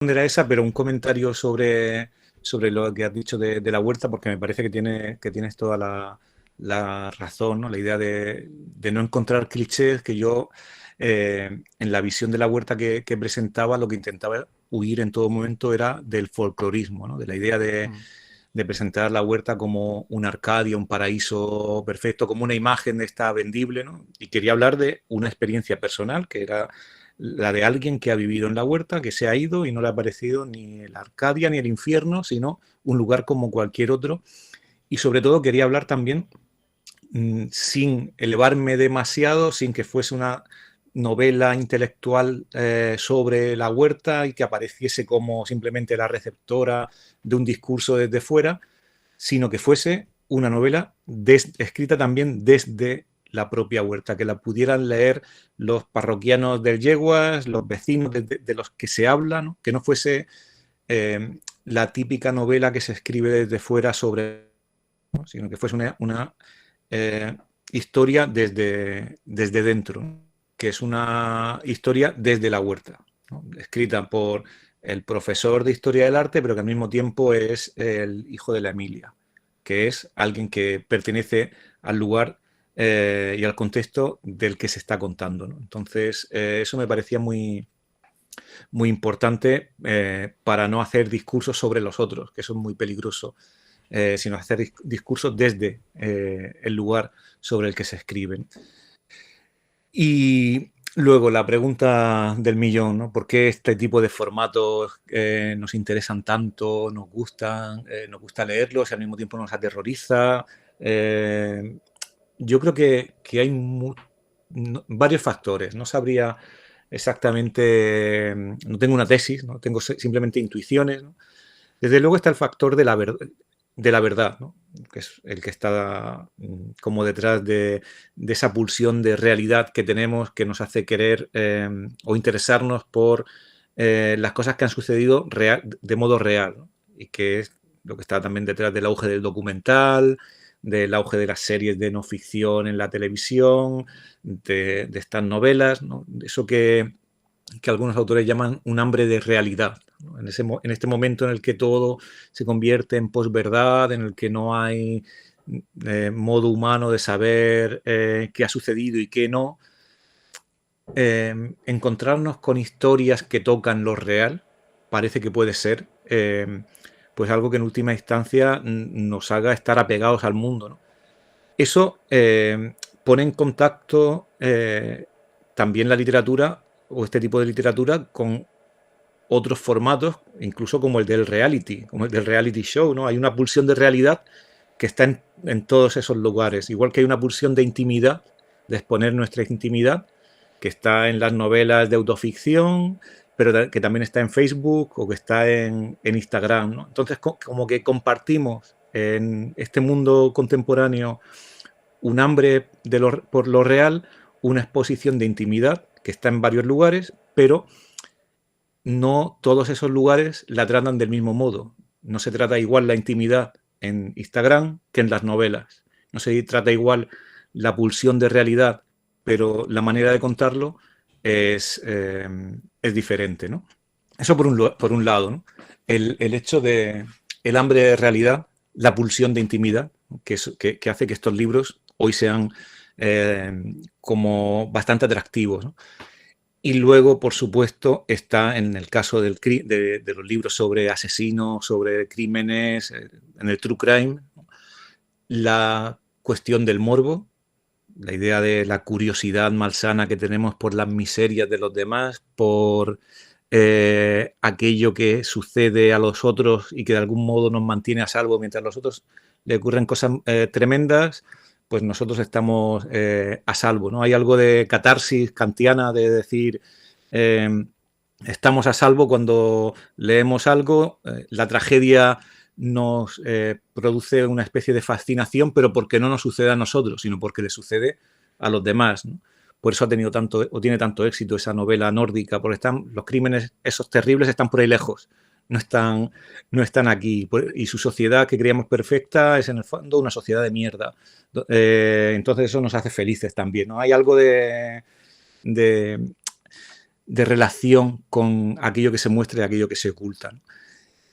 Era esa, pero un comentario sobre lo que has dicho de la huerta, porque me parece que tienes toda la razón, ¿no? La idea de no encontrar clichés, que yo en la visión de la huerta que presentaba, lo que intentaba huir en todo momento era del folclorismo, ¿no? De la idea Mm. de presentar la huerta como una Arcadia, un paraíso perfecto, como una imagen de esta vendible, ¿no? Y quería hablar de una experiencia personal, que era la de alguien que ha vivido en la huerta, que se ha ido y no le ha parecido ni la Arcadia ni el infierno, sino un lugar como cualquier otro. Y sobre todo quería hablar también sin elevarme demasiado, sin que fuese una novela intelectual sobre la huerta y que apareciese como simplemente la receptora de un discurso desde fuera, sino que fuese una novela escrita también desde la propia huerta, que la pudieran leer los parroquianos del Yeguas, los vecinos de los que se habla, ¿no? Que no fuese la típica novela que se escribe desde fuera sobre, ¿no? Sino que fuese una eh, historia desde dentro, ¿no? Que es una historia desde la huerta, ¿no? Escrita por el profesor de historia del arte, pero que al mismo tiempo es el hijo de la Emilia, que es alguien que pertenece al lugar y al contexto del que se está contando, ¿no? Entonces, eso me parecía muy importante para no hacer discursos sobre los otros, que eso es muy peligroso, sino hacer discursos desde el lugar sobre el que se escriben. Y luego la pregunta del millón, ¿no? ¿Por qué este tipo de formatos nos interesan tanto, nos gusta leerlos y al mismo tiempo nos aterroriza? Eh, yo creo que hay varios factores. No sabría exactamente, no tengo una tesis, ¿no? Tengo simplemente intuiciones, ¿no? Desde luego está el factor de la verdad, ¿no? Que es el que está como detrás de esa pulsión de realidad que tenemos que nos hace querer o interesarnos por las cosas que han sucedido de modo real, ¿no? Y que es lo que está también detrás del auge del documental, del auge de las series de no ficción en la televisión, de estas novelas, ¿no? Eso que algunos autores llaman un hambre de realidad, ¿no? En este momento en el que todo se convierte en posverdad, en el que no hay modo humano de saber qué ha sucedido y qué no, encontrarnos con historias que tocan lo real parece que puede ser pues algo que en última instancia nos haga estar apegados al mundo, ¿no? Eso pone en contacto también la literatura o este tipo de literatura con otros formatos, incluso como el del reality show, ¿no? Hay una pulsión de realidad que está en todos esos lugares, igual que hay una pulsión de intimidad, de exponer nuestra intimidad, que está en las novelas de autoficción, pero que también está en Facebook o que está en Instagram, ¿no? Entonces, como que compartimos en este mundo contemporáneo un hambre por lo real, una exposición de intimidad que está en varios lugares, pero no todos esos lugares la tratan del mismo modo. No se trata igual la intimidad en Instagram que en las novelas. No se trata igual la pulsión de realidad, pero la manera de contarlo es diferente, ¿no? Eso por un lado, ¿no? El hecho de el hambre de realidad, la pulsión de intimidad, que hace que estos libros hoy sean como bastante atractivos, ¿no? Y luego, por supuesto, está en el caso de los libros sobre asesinos, sobre crímenes, en el true crime, la cuestión del morbo, la idea de la curiosidad malsana que tenemos por las miserias de los demás, por aquello que sucede a los otros y que de algún modo nos mantiene a salvo mientras a los otros le ocurren cosas tremendas, pues nosotros estamos a salvo, ¿no? Hay algo de catarsis kantiana de decir eh, estamos a salvo cuando leemos algo, la tragedia nos produce una especie de fascinación, pero porque no nos sucede a nosotros, sino porque le sucede a los demás, ¿no? Por eso ha tenido tanto o tiene tanto éxito esa novela nórdica, porque los crímenes esos terribles están por ahí lejos, no están, no están aquí. Y su sociedad que creíamos perfecta es en el fondo una sociedad de mierda. Entonces eso nos hace felices también, ¿no? Hay algo de de relación con aquello que se muestra y aquello que se oculta, ¿no?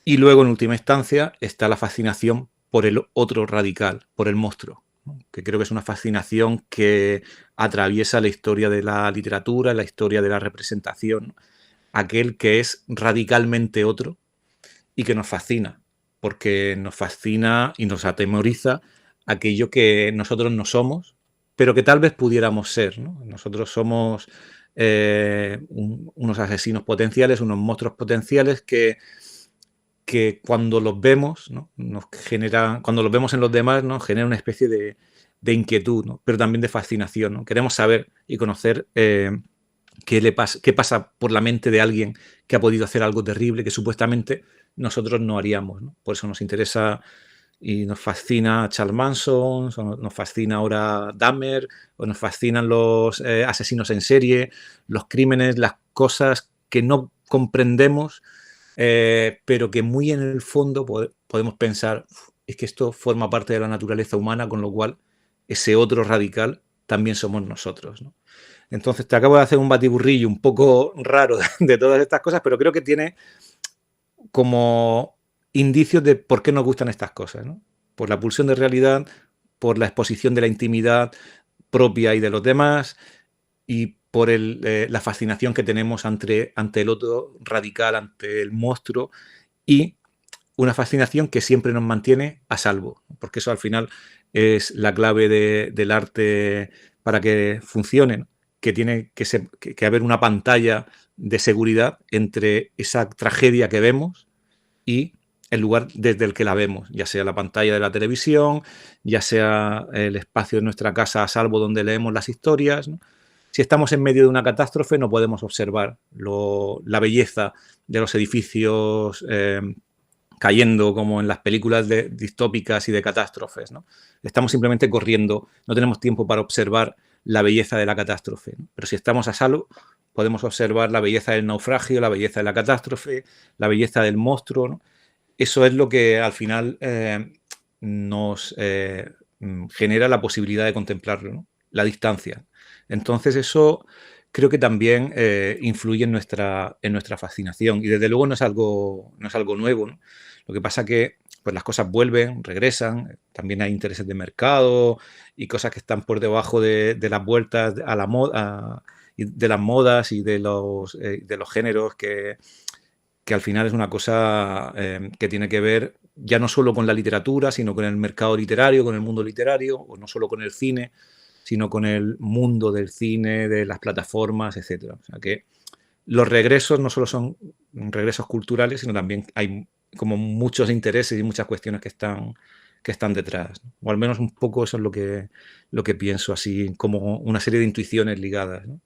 Y luego, en última instancia, está la fascinación por el otro radical, por el monstruo, ¿no? Que creo que es una fascinación que atraviesa la historia de la literatura, la historia de la representación, ¿no? Aquel que es radicalmente otro y que nos fascina, porque nos fascina y nos atemoriza aquello que nosotros no somos, pero que tal vez pudiéramos ser, ¿no? Nosotros somos unos asesinos potenciales, unos monstruos potenciales que cuando los vemos, ¿no? Nos genera, cuando los vemos en los demás, nos genera una especie de inquietud, ¿no? Pero también de fascinación, ¿no? Queremos saber y conocer qué pasa por la mente de alguien que ha podido hacer algo terrible que supuestamente nosotros no haríamos, ¿no? Por eso nos interesa y nos fascina Charles Manson, nos fascina ahora Dahmer, o nos fascinan los asesinos en serie, los crímenes, las cosas que no comprendemos, pero que muy en el fondo podemos pensar, es que esto forma parte de la naturaleza humana, con lo cual ese otro radical también somos nosotros, ¿no? Entonces te acabo de hacer un batiburrillo un poco raro de todas estas cosas, pero creo que tiene como indicios de por qué nos gustan estas cosas, ¿no? Por la pulsión de realidad, por la exposición de la intimidad propia y de los demás, y por la fascinación que tenemos ante el otro radical, ante el monstruo, y una fascinación que siempre nos mantiene a salvo, porque eso al final es la clave del arte para que funcione, ¿no? Que tiene que haber una pantalla de seguridad entre esa tragedia que vemos y el lugar desde el que la vemos, ya sea la pantalla de la televisión, ya sea el espacio de nuestra casa a salvo donde leemos las historias, ¿no? Si estamos en medio de una catástrofe no podemos observar la belleza de los edificios cayendo como en las películas distópicas y de catástrofes, ¿no? Estamos simplemente corriendo, no tenemos tiempo para observar la belleza de la catástrofe, ¿no? Pero si estamos a salvo, podemos observar la belleza del naufragio, la belleza de la catástrofe, la belleza del monstruo, ¿no? Eso es lo que al final nos genera la posibilidad de contemplarlo, ¿no? La distancia. Entonces eso creo que también influye en nuestra fascinación, y desde luego no es algo nuevo, ¿no? Lo que pasa que pues las cosas vuelven, regresan, también hay intereses de mercado y cosas que están por debajo de las vueltas a la moda, de las modas y de los géneros que al final es una cosa que tiene que ver ya no solo con la literatura, sino con el mercado literario, con el mundo literario, o no solo con el cine, sino con el mundo del cine, de las plataformas, etcétera. O sea que los regresos no solo son regresos culturales, sino también hay como muchos intereses y muchas cuestiones que están detrás, ¿no? O al menos un poco eso es lo que pienso, así como una serie de intuiciones ligadas, ¿no?